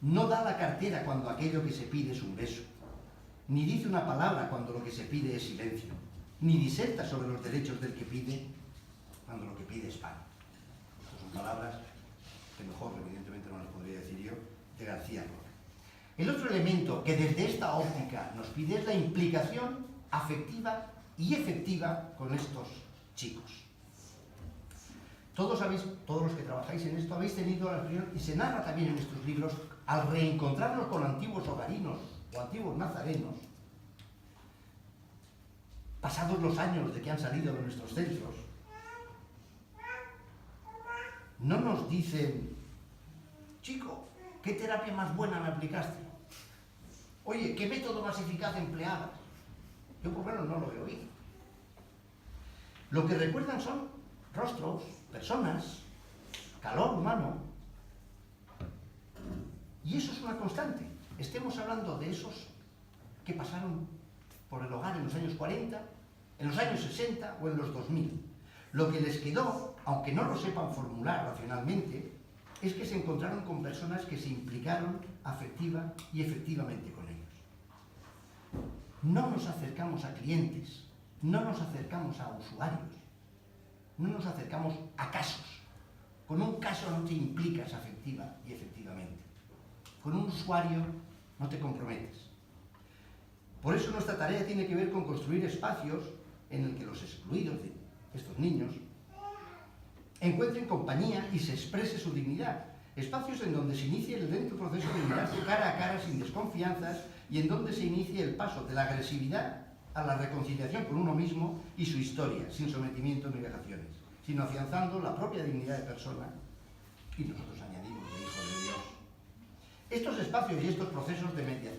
Speaker 2: No da la cartera cuando aquello que se pide es un beso, ni dice una palabra cuando lo que se pide es silencio, ni diserta sobre los derechos del que pide cuando lo que pide es pan. Estas son palabras que mejor, evidentemente, no las podría decir yo, de García Roca. El otro elemento que desde esta óptica nos pide es la implicación afectiva y efectiva con estos chicos. Todos los que trabajáis en esto habéis tenido la opinión, y se narra también en nuestros libros, al reencontrarnos con antiguos hogarinos o antiguos nazarenos, pasados los años de que han salido de nuestros centros, no nos dicen: chico, ¿qué terapia más buena me aplicaste? Oye, ¿qué método más eficaz empleabas? Yo por lo menos no lo he oído. Lo que recuerdan son rostros, personas, calor humano. Y eso es una constante. Estemos hablando de esos que pasaron por el hogar en los años 40, en los años 60 o en los 2000. Lo que les quedó, aunque no lo sepan formular racionalmente, es que se encontraron con personas que se implicaron afectiva y efectivamente con ellos. No nos acercamos a clientes, no nos acercamos a usuarios, no nos acercamos a casos. Con un caso no te implicas afectiva y efectivamente. Con un usuario no te comprometes. Por eso nuestra tarea tiene que ver con construir espacios en el que los excluidos de estos niños encuentren compañía y se exprese su dignidad. Espacios en donde se inicie el lento proceso de mirarse cara a cara sin desconfianzas y en donde se inicie el paso de la agresividad a la reconciliación con uno mismo y su historia, sin sometimiento ni vejaciones, sino afianzando la propia dignidad de persona y nosotros añadimos de hijo de Dios. Estos espacios y estos procesos de mediación,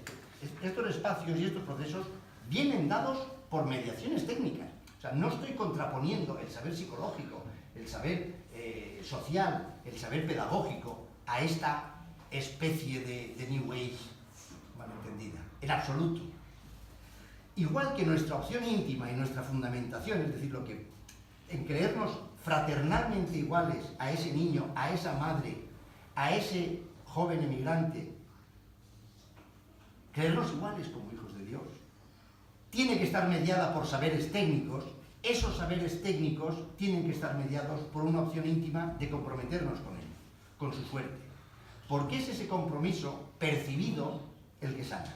Speaker 2: estos espacios y estos procesos vienen dados por mediaciones técnicas. O sea, no estoy contraponiendo el saber psicológico, el saber social, el saber pedagógico a esta especie de New Age malentendida, en absoluto. Igual que nuestra opción íntima y nuestra fundamentación, es decir, en creernos fraternalmente iguales a ese niño, a esa madre, a ese joven emigrante, creernos iguales como hijos de Dios, tiene que estar mediada por saberes técnicos Esos saberes técnicos tienen que estar mediados por una opción íntima de comprometernos con ello, con su suerte, porque es ese compromiso percibido el que sana.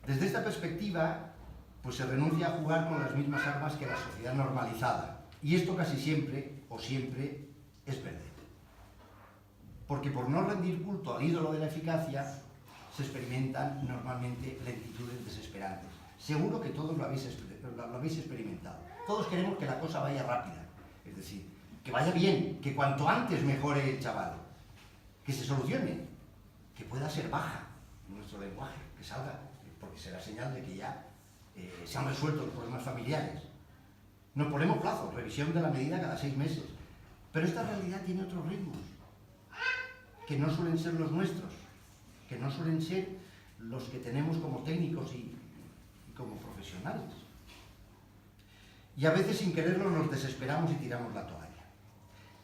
Speaker 2: Desde esta perspectiva, pues se renuncia a jugar con las mismas armas que la sociedad normalizada, y esto casi siempre, o siempre, es perder. Porque por no rendir culto al ídolo de la eficacia, se experimentan normalmente lentitudes desesperantes. Seguro que todos lo habéis experimentado. Todos queremos que la cosa vaya rápida, es decir, que vaya bien, que cuanto antes mejore el chaval, que se solucione, que pueda ser baja en nuestro lenguaje, que salga, porque será señal de que ya se han resuelto los problemas familiares. Nos ponemos plazos, revisión de la medida cada 6 meses, pero esta realidad tiene otros ritmos, que no suelen ser los nuestros, que no suelen ser los que tenemos como técnicos y como profesionales. Y a veces sin quererlo nos desesperamos y tiramos la toalla.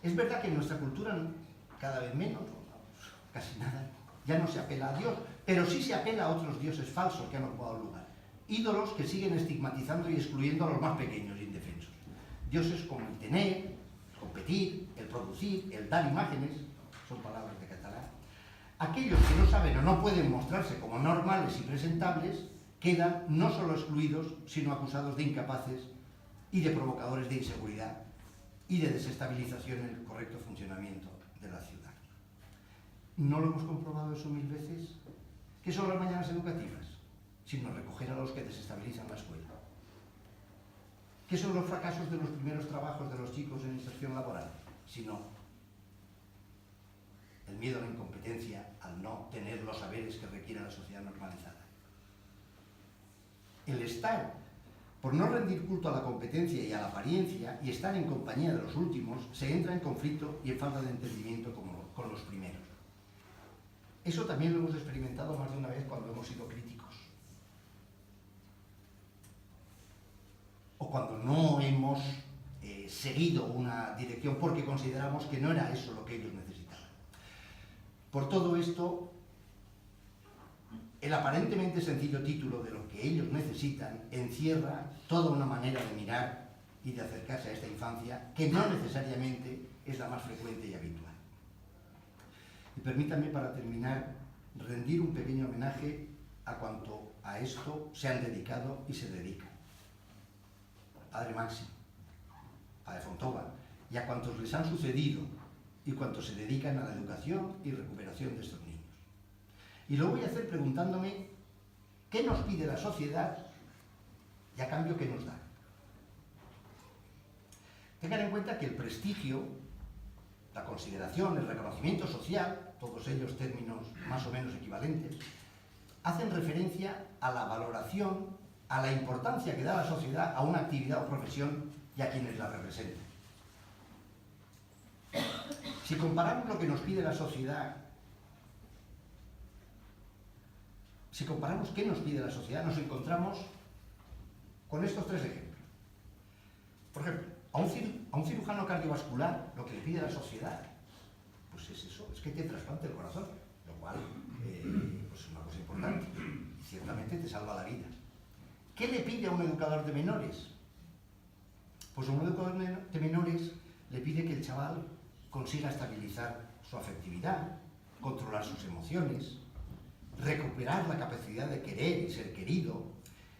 Speaker 2: Es verdad que en nuestra cultura cada vez menos, casi nada, ya no se apela a Dios, pero sí se apela a otros dioses falsos que han ocupado lugar. Ídolos que siguen estigmatizando y excluyendo a los más pequeños e indefensos. Dioses como el tener, el competir, el producir, el dar imágenes, son palabras de catalán. Aquellos que no saben o no pueden mostrarse como normales y presentables quedan no solo excluidos, sino acusados de incapaces y de provocadores de inseguridad y de desestabilización en el correcto funcionamiento de la ciudad. ¿No lo hemos comprobado eso 1000 veces? ¿Qué son las mañanas educativas? Sino recoger a los que desestabilizan la escuela. ¿Qué son los fracasos de los primeros trabajos de los chicos en inserción laboral? Sino el miedo a la incompetencia al no tener los saberes que requiere la sociedad normalizada. El estar, por no rendir culto a la competencia y a la apariencia, y estar en compañía de los últimos, se entra en conflicto y en falta de entendimiento con los primeros. Eso también lo hemos experimentado más de una vez cuando hemos sido críticos. O cuando no hemos seguido una dirección porque consideramos que no era eso lo que ellos necesitaban. Por todo esto, el aparentemente sencillo título de lo que ellos necesitan encierra toda una manera de mirar y de acercarse a esta infancia que no necesariamente es la más frecuente y habitual. Y permítanme, para terminar, rendir un pequeño homenaje a cuanto a esto se han dedicado y se dedican. Padre Máximo, Padre Fontova, y a cuantos les han sucedido y cuantos se dedican a la educación y recuperación de estos niños. Y lo voy a hacer preguntándome qué nos pide la sociedad y a cambio qué nos da. Tengan en cuenta que el prestigio, la consideración, el reconocimiento social, todos ellos términos más o menos equivalentes, hacen referencia a la valoración, a la importancia que da la sociedad a una actividad o profesión y a quienes la representan. Si comparamos lo que nos pide la sociedad, si comparamos qué nos pide la sociedad, nos encontramos con estos 3 ejemplos. Por ejemplo, a un cirujano cardiovascular lo que le pide la sociedad, pues es eso, es que te trasplante el corazón, lo cual pues es una cosa importante y ciertamente te salva la vida. ¿Qué le pide a un educador de menores? Pues a un educador de menores le pide que el chaval consiga estabilizar su afectividad, controlar sus emociones, recuperar la capacidad de querer y ser querido.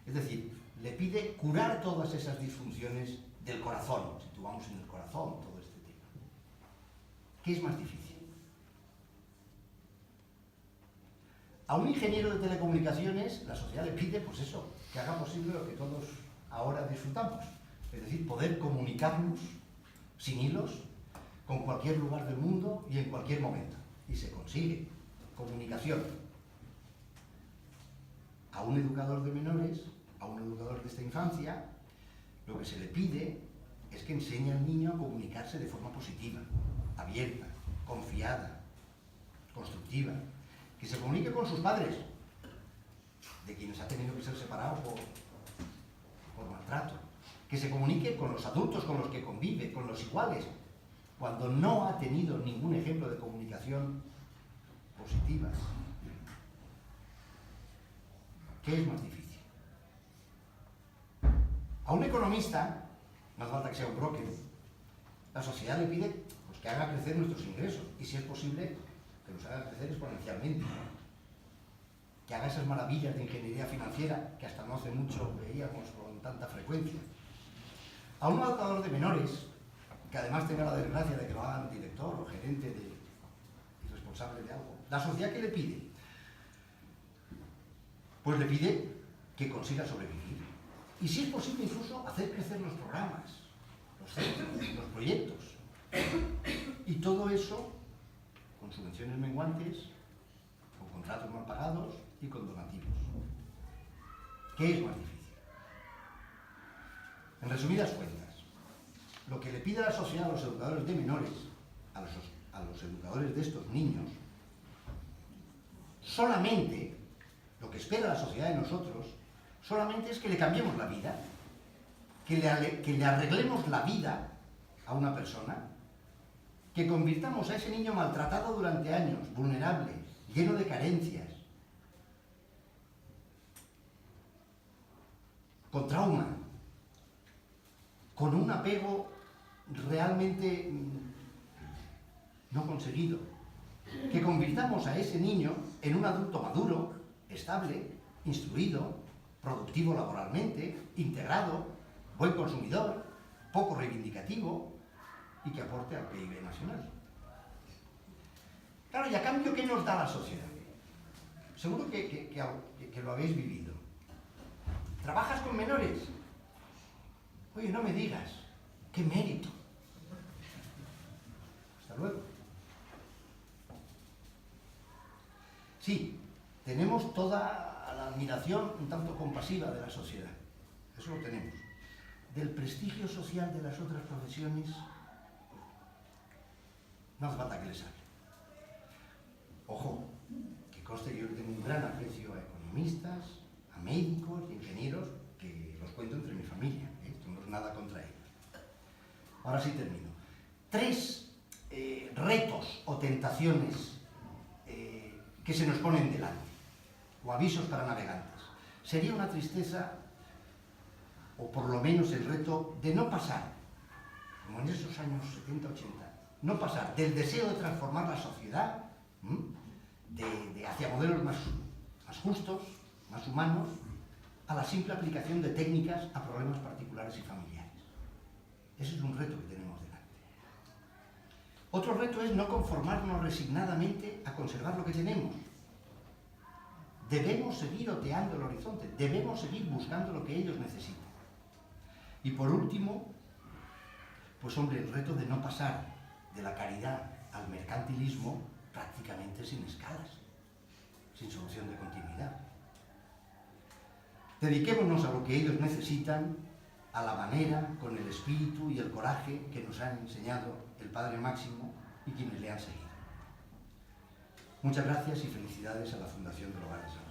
Speaker 2: Es decir, le pide curar todas esas disfunciones del corazón, situamos en el corazón todo este tema. ¿Qué es más difícil? A un ingeniero de telecomunicaciones la sociedad le pide, pues eso, que haga posible lo que todos ahora disfrutamos, es decir, poder comunicarnos sin hilos con cualquier lugar del mundo y en cualquier momento. Y se consigue comunicación. A un educador de menores, a un educador de esta infancia, lo que se le pide es que enseñe al niño a comunicarse de forma positiva, abierta, confiada, constructiva, que se comunique con sus padres, de quienes ha tenido que ser separado por maltrato, que se comunique con los adultos con los que convive, con los iguales, cuando no ha tenido ningún ejemplo de comunicación positiva. ¿Qué es más difícil? A un economista, no hace falta que sea un broker, la sociedad le pide pues, que haga crecer nuestros ingresos y, si es posible, que los haga crecer exponencialmente. Que haga esas maravillas de ingeniería financiera que hasta no hace mucho veíamos con tanta frecuencia. A un educador de menores, que además tenga la desgracia de que lo hagan director o gerente y responsable de algo, ¿la sociedad qué le pide? Pues le pide que consiga sobrevivir. Y, si es posible, incluso hacer crecer los programas, los centros, los proyectos. Y todo eso con subvenciones menguantes, con contratos mal pagados y con donativos. ¿Qué es más difícil? En resumidas cuentas, lo que le pide la sociedad a los educadores de menores, a los educadores de estos niños, solamente lo que espera la sociedad de nosotros, solamente es que le cambiemos la vida, que le arreglemos la vida a una persona, que convirtamos a ese niño maltratado durante años, vulnerable, lleno de carencias, con trauma, con un apego realmente no conseguido, que convirtamos a ese niño en un adulto maduro, estable, instruido, productivo laboralmente, integrado, buen consumidor, poco reivindicativo y que aporte al PIB nacional. Claro, y a cambio, ¿qué nos da la sociedad? Seguro que lo habéis vivido. ¿Trabajas con menores? Oye, no me digas, qué mérito. Hasta luego. Sí, tenemos toda la admiración un tanto compasiva de la sociedad, eso lo tenemos. Del prestigio social de las otras profesiones, no hace falta que les hable. Ojo, que conste que yo tengo un gran aprecio a economistas, a médicos y ingenieros, que los cuento entre mi familia, esto no es nada contra ellos. Ahora sí termino. 3 retos o tentaciones que se nos ponen delante, o avisos para navegantes. Sería una tristeza, o por lo menos el reto de no pasar, como en esos años 70-80, no pasar del deseo de transformar la sociedad hacia modelos más justos, más humanos, a la simple aplicación de técnicas a problemas particulares y familiares. Ese es un reto que tenemos delante. Otro reto es no conformarnos resignadamente a conservar lo que tenemos. Debemos seguir oteando el horizonte, debemos seguir buscando lo que ellos necesitan. Y por último, pues hombre, el reto de no pasar de la caridad al mercantilismo prácticamente sin escalas, sin solución de continuidad. Dediquémonos a lo que ellos necesitan, a la manera, con el espíritu y el coraje que nos han enseñado el Padre Máximo y quienes le han seguido. Muchas gracias y felicidades a la Fundación del Hogar de San